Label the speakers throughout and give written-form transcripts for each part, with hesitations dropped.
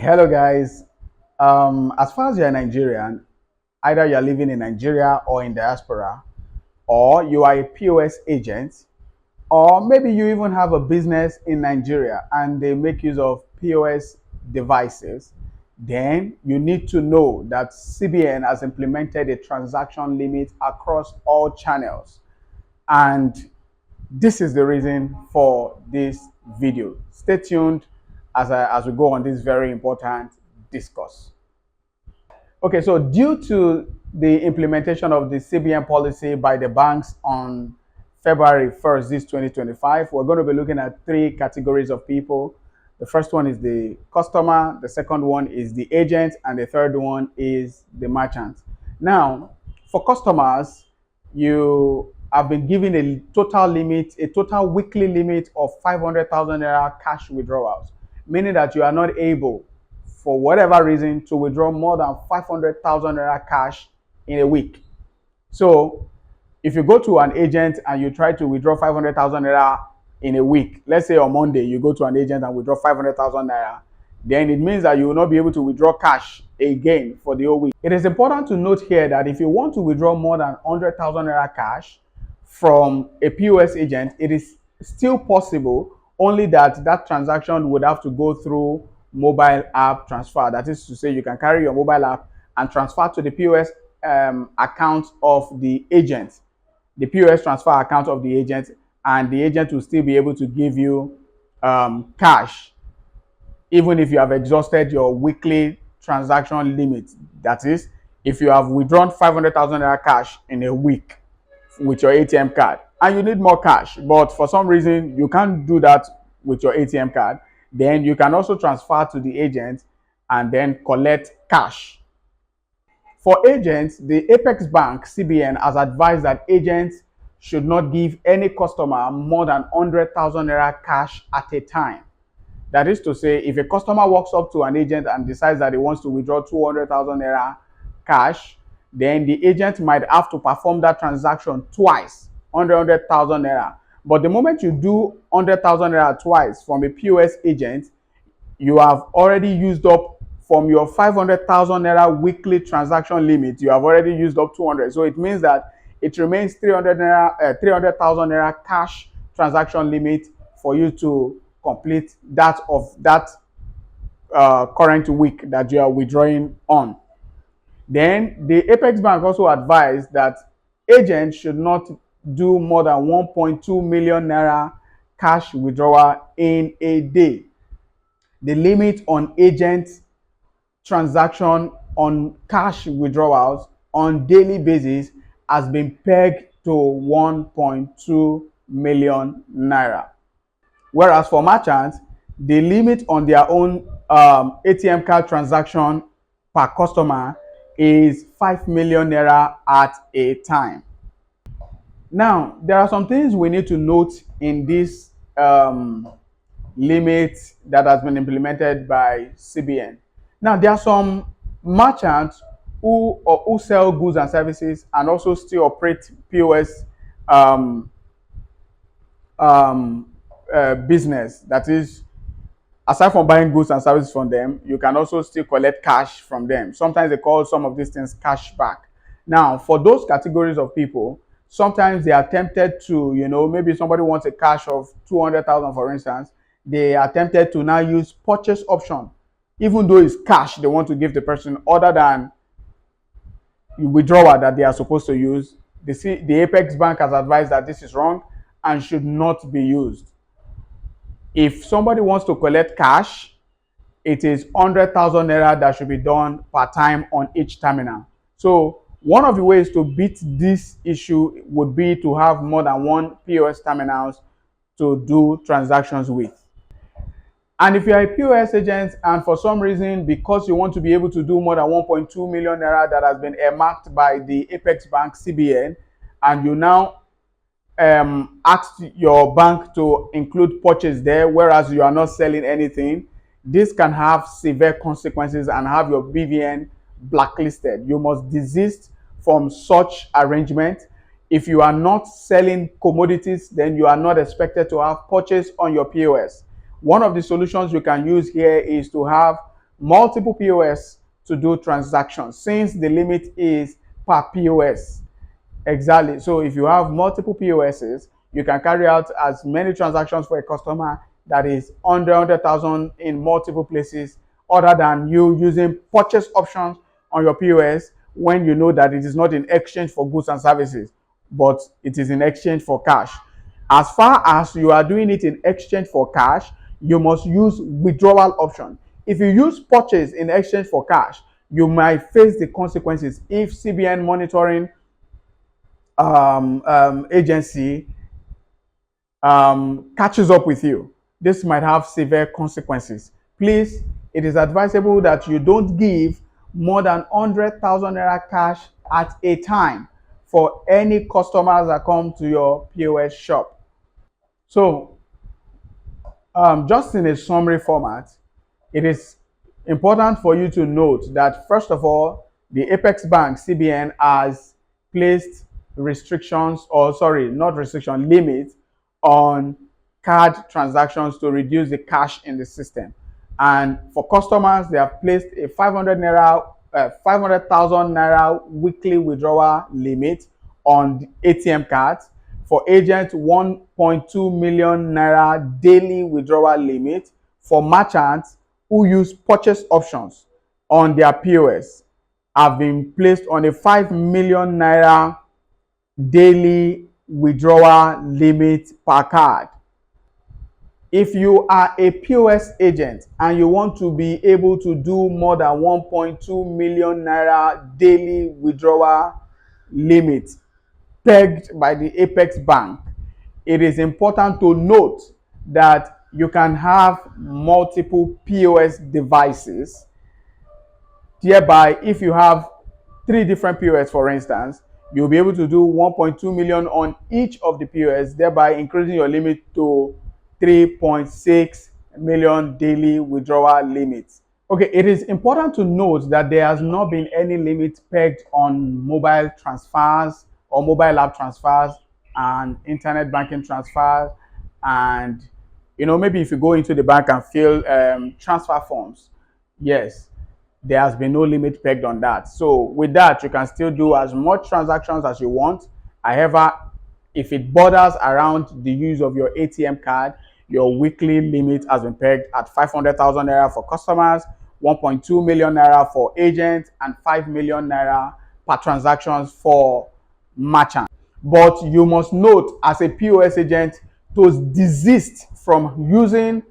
Speaker 1: Hello, guys. As far as you're Nigerian, either you're living in Nigeria or in diaspora, or you are a POS agent, or maybe you even have a business in Nigeria and they make use of POS devices, then you need to know that CBN has implemented a transaction limit across all channels. And this is the reason for this video. Stay tuned as we go on this very important discourse. Okay, so due to the implementation of the CBN policy by the banks on February 1st, this 2025, we're going to be looking at three categories of people. The first one is the customer, the second one is the agent, and the third one is the merchant. Now, for customers, you have been given a total weekly limit of 500,000 naira cash withdrawals, meaning that you are not able, for whatever reason, to withdraw more than 500,000 naira cash in a week. So if you go to an agent and you try to withdraw 500,000 naira in a week, let's say on Monday you go to an agent and withdraw 500,000 naira, then it means that you will not be able to withdraw cash again for the whole week. It is important to note here that if you want to withdraw more than 100,000 naira cash from a POS agent, it is still possible, only that that transaction would have to go through mobile app transfer. That is to say, you can carry your mobile app and transfer to the POS account of the agent, the POS transfer account of the agent, and the agent will still be able to give you cash, even if you have exhausted your weekly transaction limit. That is, if you have withdrawn 500,000 naira cash in a week with your ATM card and you need more cash, but for some reason you can't do that with your ATM card, then you can also transfer to the agent and then collect cash. For agents, the Apex Bank CBN has advised that agents should not give any customer more than 100,000 naira cash at a time. That is to say, if a customer walks up to an agent and decides that he wants to withdraw 200,000 naira cash, then the agent might have to perform that transaction twice, 100,000 naira. But the moment you do 100,000 naira twice from a POS agent, you have already used up, from your 500,000 naira weekly transaction limit, you have already used up 200. So it means that it remains 300,000 naira cash transaction limit for you to complete that current week that you are withdrawing on. Then the Apex Bank also advised that agents should not do more than 1.2 million naira cash withdrawal in a day. The limit on agent transaction on cash withdrawals on daily basis has been pegged to 1.2 million naira. Whereas for merchants, the limit on their own ATM card transaction per customer is 5 million naira at a time. Now, there are some things we need to note in this limit that has been implemented by CBN. Now, there are some merchants who sell goods and services and also still operate POS business. That is, aside from buying goods and services from them, you can also still collect cash from them. Sometimes they call some of these things cash back. Now, for those categories of people, sometimes they are tempted to, maybe somebody wants a cash of 200,000, for instance, they are tempted to now use purchase option, even though it's cash they want to give the person other than withdrawal that they are supposed to use. The Apex Bank has advised that this is wrong and should not be used. If somebody wants to collect cash, it is 100,000 naira that should be done per time on each terminal. So one of the ways to beat this issue would be to have more than one POS terminals to do transactions with. And if you are a POS agent and for some reason, because you want to be able to do more than 1.2 million naira that has been earmarked by the Apex Bank CBN, and you now asked your bank to include purchase there, whereas you are not selling anything, this can have severe consequences and have your BVN blacklisted. You must desist from such arrangement. If you are not selling commodities, then you are not expected to have purchase on your POS. One of the solutions you can use here is to have multiple POS to do transactions since the limit is per POS. Exactly. So if you have multiple POSs, you can carry out as many transactions for a customer that is under 100,000 in multiple places, other than you using purchase options on your POS when you know that it is not in exchange for goods and services, but it is in exchange for cash. As far as you are doing it in exchange for cash, you must use withdrawal option. If you use purchase in exchange for cash, you might face the consequences if CBN monitoring agency catches up with you. This might have severe consequences. Please, it is advisable that you don't give more than 100,000 naira cash at a time for any customers that come to your POS shop. So, just in a summary format, it is important for you to note that, first of all, the Apex Bank CBN has placed restrictions, or sorry, not restriction, limits on card transactions to reduce the cash in the system. And for customers, they have placed a 500,000 naira weekly withdrawal limit on ATM cards. For agents, 1.2 million naira daily withdrawal limit. For merchants who use purchase options on their POS, have been placed on a 5 million naira daily withdrawal limit per card. If you are a POS agent and you want to be able to do more than 1.2 million naira daily withdrawal limit pegged by the Apex Bank, it is important to note that you can have multiple POS devices. Thereby, if you have 3 different POS, for instance, you'll be able to do 1.2 million on each of the POS, thereby increasing your limit to 3.6 million daily withdrawal limits. Okay, it is important to note that there has not been any limit pegged on mobile transfers or mobile app transfers and internet banking transfers. And maybe if you go into the bank and fill transfer forms, yes, there has been no limit pegged on that. So with that, you can still do as much transactions as you want. However, if it borders around the use of your ATM card, your weekly limit has been pegged at 500,000 naira for customers, 1.2 million naira for agents, and 5 million naira per transactions for merchants. But you must note, as a POS agent, to desist from using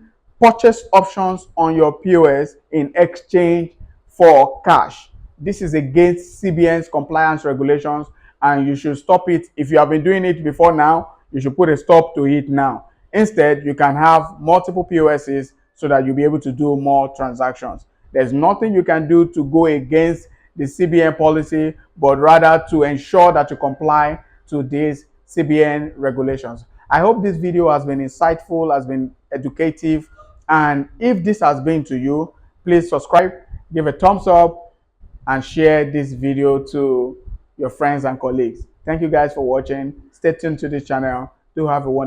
Speaker 1: purchase options on your POS in exchange for cash. This is against CBN's compliance regulations, and you should stop it. If you have been doing it before now, you should put a stop to it now. Instead, you can have multiple POSs so that you'll be able to do more transactions. There's nothing you can do to go against the CBN policy, but rather to ensure that you comply to these CBN regulations. I hope this video has been insightful, has been educative, and if this has been to you, please subscribe, give a thumbs up, and share this video to your friends and colleagues. Thank you guys for watching. Stay tuned to this channel. Do have a wonderful